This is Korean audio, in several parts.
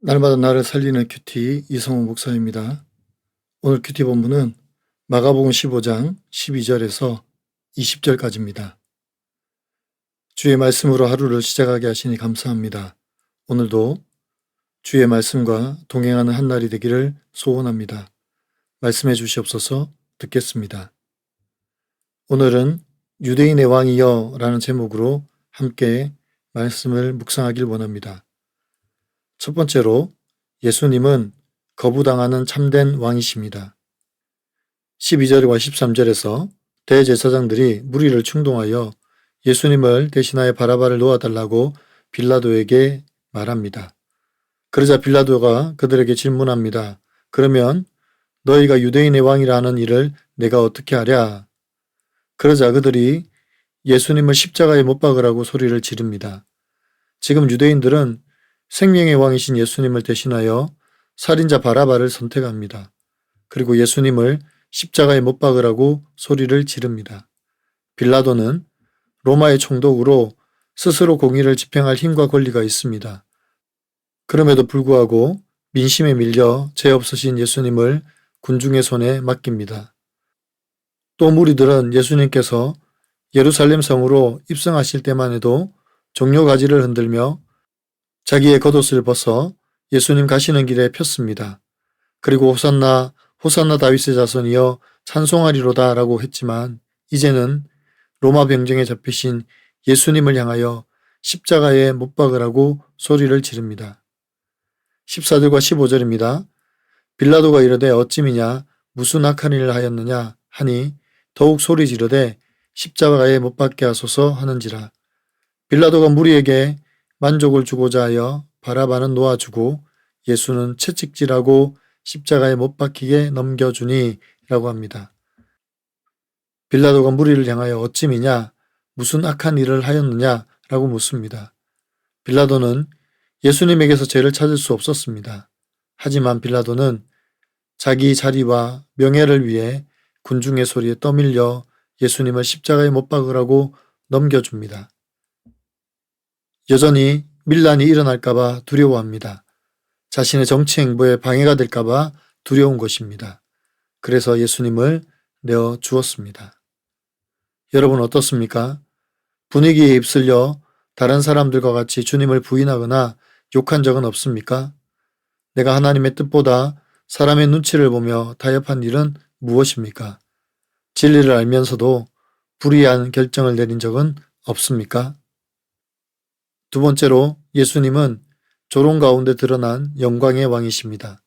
날마다 나를 살리는 큐티 이성호 목사입니다. 오늘 큐티 본문은 마가복음 15장 12절에서 20절까지입니다. 주의 말씀으로 하루를 시작하게 하시니 감사합니다. 오늘도 주의 말씀과 동행하는 한 날이 되기를 소원합니다. 말씀해 주시옵소서. 듣겠습니다. 오늘은 유대인의 왕이여 라는 제목으로 함께 말씀을 묵상하길 원합니다. 첫 번째로 예수님은 거부당하는 참된 왕이십니다. 12절과 13절에서 대제사장들이 무리를 충동하여 예수님을 대신하여 바라바를 놓아달라고 빌라도에게 말합니다. 그러자 빌라도가 그들에게 질문합니다. 그러면 너희가 유대인의 왕이라 하는 일을 내가 어떻게 하랴? 그러자 그들이 예수님을 십자가에 못 박으라고 소리를 지릅니다. 지금 유대인들은 생명의 왕이신 예수님을 대신하여 살인자 바라바를 선택합니다. 그리고 예수님을 십자가에 못 박으라고 소리를 지릅니다. 빌라도는 로마의 총독으로 스스로 공의를 집행할 힘과 권리가 있습니다. 그럼에도 불구하고 민심에 밀려 죄 없으신 예수님을 군중의 손에 맡깁니다. 또 무리들은 예수님께서 예루살렘 성으로 입성하실 때만 해도 종려가지를 흔들며 자기의 겉옷을 벗어 예수님 가시는 길에 폈습니다. 그리고 호산나 호산나 다윗의 자손이여 찬송하리로다 라고 했지만 이제는 로마 병정에 잡히신 예수님을 향하여 십자가에 못 박으라고 소리를 지릅니다. 14절과 15절입니다. 빌라도가 이르되 어찌미냐 무슨 악한 일을 하였느냐 하니 더욱 소리 지르되 십자가에 못 박게 하소서 하는지라. 빌라도가 무리에게 만족을 주고자 하여 바라바는 놓아주고 예수는 채찍질하고 십자가에 못 박히게 넘겨주니 라고 합니다. 빌라도가 무리를 향하여 어찌미냐 무슨 악한 일을 하였느냐 라고 묻습니다. 빌라도는 예수님에게서 죄를 찾을 수 없었습니다. 하지만 빌라도는 자기 자리와 명예를 위해 군중의 소리에 떠밀려 예수님을 십자가에 못 박으라고 넘겨줍니다. 여전히 밀란이 일어날까봐 두려워합니다. 자신의 정치 행보에 방해가 될까봐 두려운 것입니다. 그래서 예수님을 내어 주었습니다. 여러분 어떻습니까? 분위기에 휩쓸려 다른 사람들과 같이 주님을 부인하거나 욕한 적은 없습니까? 내가 하나님의 뜻보다 사람의 눈치를 보며 타협한 일은 무엇입니까? 진리를 알면서도 불의한 결정을 내린 적은 없습니까? 두 번째로 예수님은 조롱 가운데 드러난 영광의 왕이십니다.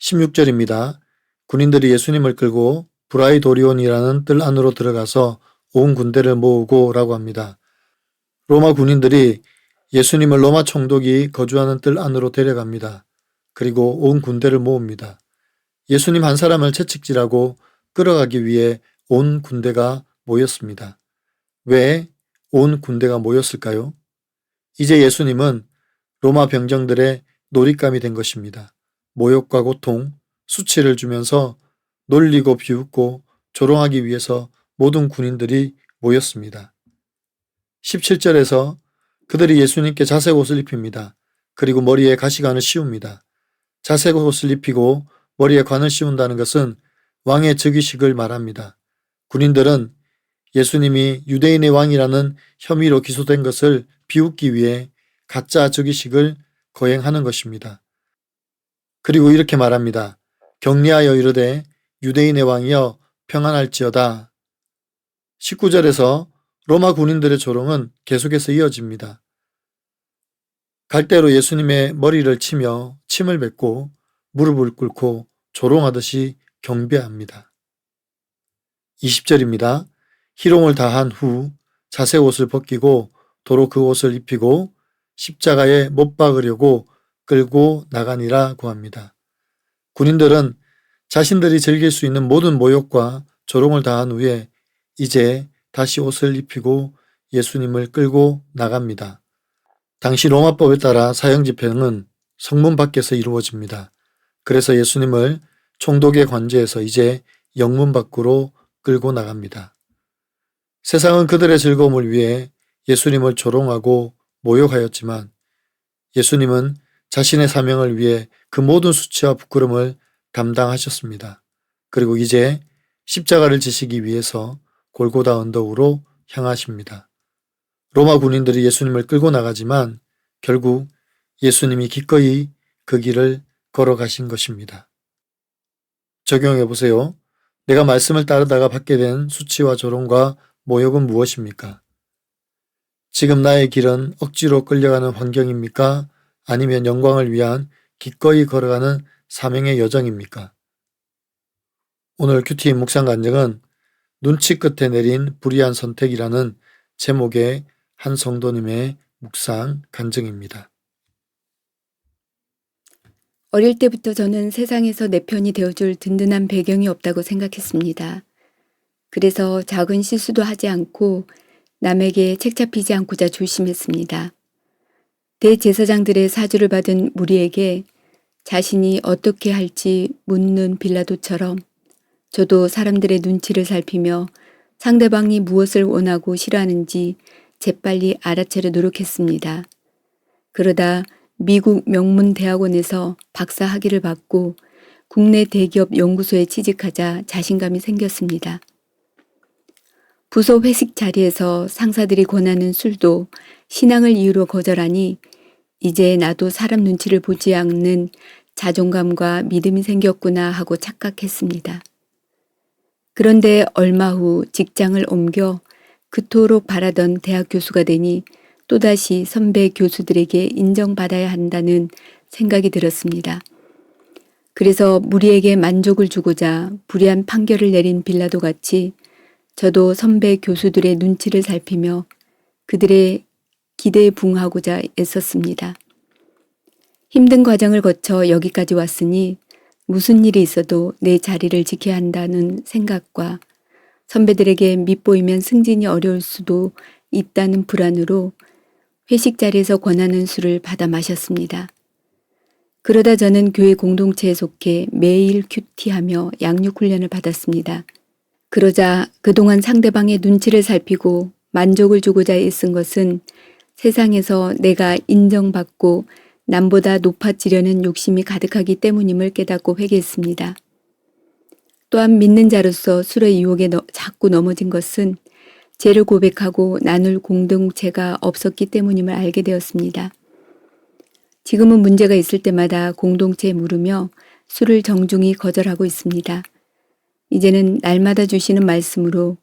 16절입니다. 군인들이 예수님을 끌고 브라이도리온이라는 뜰 안으로 들어가서 온 군대를 모으고 라고 합니다. 로마 군인들이 예수님을 로마 총독이 거주하는 뜰 안으로 데려갑니다. 그리고 온 군대를 모읍니다. 예수님 한 사람을 채찍질하고 끌어가기 위해 온 군대가 모였습니다. 왜 온 군대가 모였을까요? 이제 예수님은 로마 병정들의 놀잇감이 된 것입니다. 모욕과 고통, 수치를 주면서 놀리고 비웃고 조롱하기 위해서 모든 군인들이 모였습니다. 17절에서 그들이 예수님께 자색 옷을 입힙니다. 그리고 머리에 가시관을 씌웁니다. 자색 옷을 입히고 머리에 관을 씌운다는 것은 왕의 즉위식을 말합니다. 군인들은 예수님이 유대인의 왕이라는 혐의로 기소된 것을 비웃기 위해 가짜 즉위식을 거행하는 것입니다. 그리고 이렇게 말합니다. 격리하여 이르되 유대인의 왕이여 평안할지어다. 19절에서 로마 군인들의 조롱은 계속해서 이어집니다. 갈대로 예수님의 머리를 치며 침을 뱉고 무릎을 꿇고 조롱하듯이 경배합니다. 20절입니다. 희롱을 다한 후 자색 옷을 벗기고 도로 그 옷을 입히고 십자가에 못 박으려고 끌고 나가니라고 합니다. 군인들은 자신들이 즐길 수 있는 모든 모욕과 조롱을 다한 후에 이제 다시 옷을 입히고 예수님을 끌고 나갑니다. 당시 로마법에 따라 사형집행은 성문 밖에서 이루어집니다. 그래서 예수님을 총독의 관저에서 이제 영문 밖으로 끌고 나갑니다. 세상은 그들의 즐거움을 위해 예수님을 조롱하고 모욕하였지만 예수님은 자신의 사명을 위해 그 모든 수치와 부끄러움을 담당하셨습니다. 그리고 이제 십자가를 지시기 위해서 골고다 언덕으로 향하십니다. 로마 군인들이 예수님을 끌고 나가지만 결국 예수님이 기꺼이 그 길을 걸어가신 것입니다. 적용해 보세요. 내가 말씀을 따르다가 받게 된 수치와 조롱과 모욕은 무엇입니까? 지금 나의 길은 억지로 끌려가는 환경입니까? 아니면 영광을 위한 기꺼이 걸어가는 사명의 여정입니까? 오늘 큐티 묵상 간증은 눈치 끝에 내린 불의한 선택이라는 제목의 한 성도님의 묵상 간증입니다. 어릴 때부터 저는 세상에서 내 편이 되어줄 든든한 배경이 없다고 생각했습니다. 그래서 작은 실수도 하지 않고 남에게 책 잡히지 않고자 조심했습니다. 대제사장들의 사주를 받은 무리에게 자신이 어떻게 할지 묻는 빌라도처럼 저도 사람들의 눈치를 살피며 상대방이 무엇을 원하고 싫어하는지 재빨리 알아채려 노력했습니다. 그러다 미국 명문 대학원에서 박사 학위를 받고 국내 대기업 연구소에 취직하자 자신감이 생겼습니다. 부서 회식 자리에서 상사들이 권하는 술도 신앙을 이유로 거절하니 이제 나도 사람 눈치를 보지 않는 자존감과 믿음이 생겼구나 하고 착각했습니다. 그런데 얼마 후 직장을 옮겨 그토록 바라던 대학 교수가 되니 또다시 선배 교수들에게 인정받아야 한다는 생각이 들었습니다. 그래서 무리에게 만족을 주고자 불의한 판결을 내린 빌라도 같이 저도 선배 교수들의 눈치를 살피며 그들의 기대에 부응하고자 애썼습니다. 힘든 과정을 거쳐 여기까지 왔으니 무슨 일이 있어도 내 자리를 지켜야 한다는 생각과 선배들에게 밉보이면 승진이 어려울 수도 있다는 불안으로 회식 자리에서 권하는 술을 받아 마셨습니다. 그러다 저는 교회 공동체에 속해 매일 큐티하며 양육훈련을 받았습니다. 그러자 그동안 상대방의 눈치를 살피고 만족을 주고자 애쓴 것은 세상에서 내가 인정받고 남보다 높아지려는 욕심이 가득하기 때문임을 깨닫고 회개했습니다. 또한 믿는 자로서 술의 유혹에 자꾸 넘어진 것은 죄를 고백하고 나눌 공동체가 없었기 때문임을 알게 되었습니다. 지금은 문제가 있을 때마다 공동체에 물으며 술을 정중히 거절하고 있습니다. 이제는 날마다 주시는 말씀으로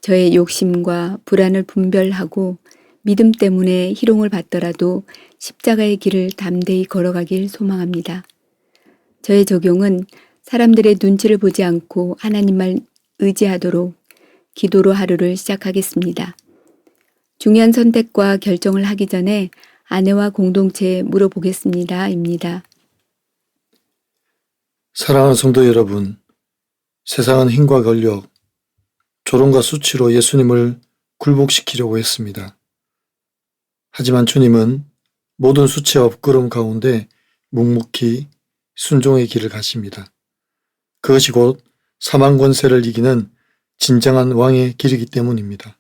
저의 욕심과 불안을 분별하고 믿음 때문에 희롱을 받더라도 십자가의 길을 담대히 걸어가길 소망합니다. 저의 적용은 사람들의 눈치를 보지 않고 하나님만 의지하도록 기도로 하루를 시작하겠습니다. 중요한 선택과 결정을 하기 전에 아내와 공동체에 물어보겠습니다. 입니다. 사랑하는 성도 여러분, 세상은 힘과 권력, 조롱과 수치로 예수님을 굴복시키려고 했습니다. 하지만 주님은 모든 수치와 부끄러움 가운데 묵묵히 순종의 길을 가십니다. 그것이 곧 사망 권세를 이기는 진정한 왕의 길이기 때문입니다.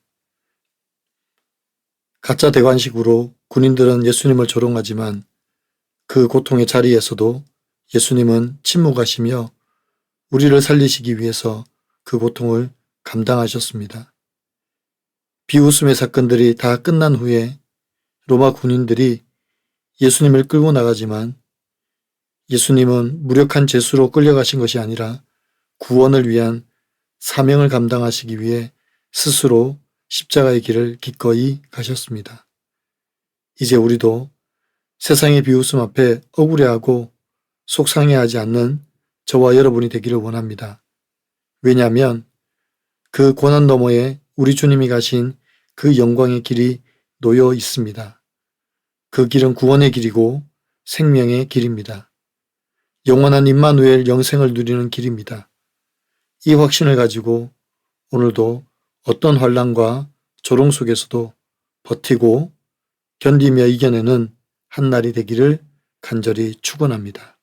가짜 대관식으로 군인들은 예수님을 조롱하지만 그 고통의 자리에서도 예수님은 침묵하시며 우리를 살리시기 위해서 그 고통을 감당하셨습니다. 비웃음의 사건들이 다 끝난 후에 로마 군인들이 예수님을 끌고 나가지만 예수님은 무력한 죄수로 끌려가신 것이 아니라 구원을 위한 사명을 감당하시기 위해 스스로 십자가의 길을 기꺼이 가셨습니다. 이제 우리도 세상의 비웃음 앞에 억울해하고 속상해하지 않는 저와 여러분이 되기를 원합니다. 왜냐하면 그 고난 너머에 우리 주님이 가신 그 영광의 길이 놓여 있습니다. 그 길은 구원의 길이고 생명의 길입니다. 영원한 임마누엘 영생을 누리는 길입니다. 이 확신을 가지고 오늘도 어떤 환난과 조롱 속에서도 버티고 견디며 이겨내는 한날이 되기를 간절히 축원합니다.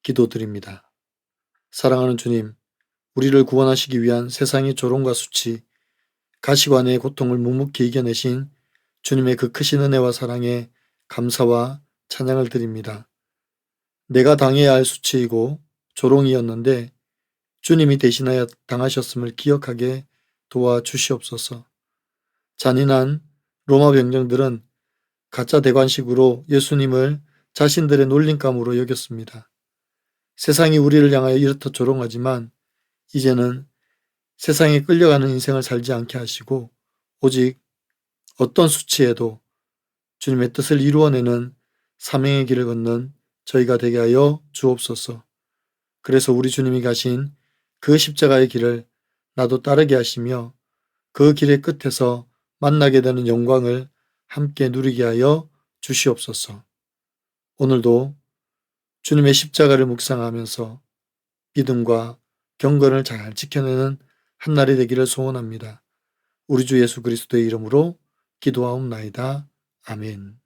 기도드립니다. 사랑하는 주님, 우리를 구원하시기 위한 세상의 조롱과 수치, 가시관의 고통을 묵묵히 이겨내신 주님의 그 크신 은혜와 사랑에 감사와 찬양을 드립니다. 내가 당해야 할 수치이고 조롱이었는데 주님이 대신하여 당하셨음을 기억하게 도와주시옵소서. 잔인한 로마 병정들은 가짜 대관식으로 예수님을 자신들의 놀림감으로 여겼습니다. 세상이 우리를 향하여 이렇듯 조롱하지만 이제는 세상에 끌려가는 인생을 살지 않게 하시고 오직 어떤 수치에도 주님의 뜻을 이루어내는 사명의 길을 걷는 저희가 되게 하여 주옵소서. 그래서 우리 주님이 가신 그 십자가의 길을 나도 따르게 하시며 그 길의 끝에서 만나게 되는 영광을 함께 누리게 하여 주시옵소서. 오늘도 주님의 십자가를 묵상하면서 믿음과 경건을 잘 지켜내는 한날이 되기를 소원합니다. 우리 주 예수 그리스도의 이름으로 기도하옵나이다. 아멘.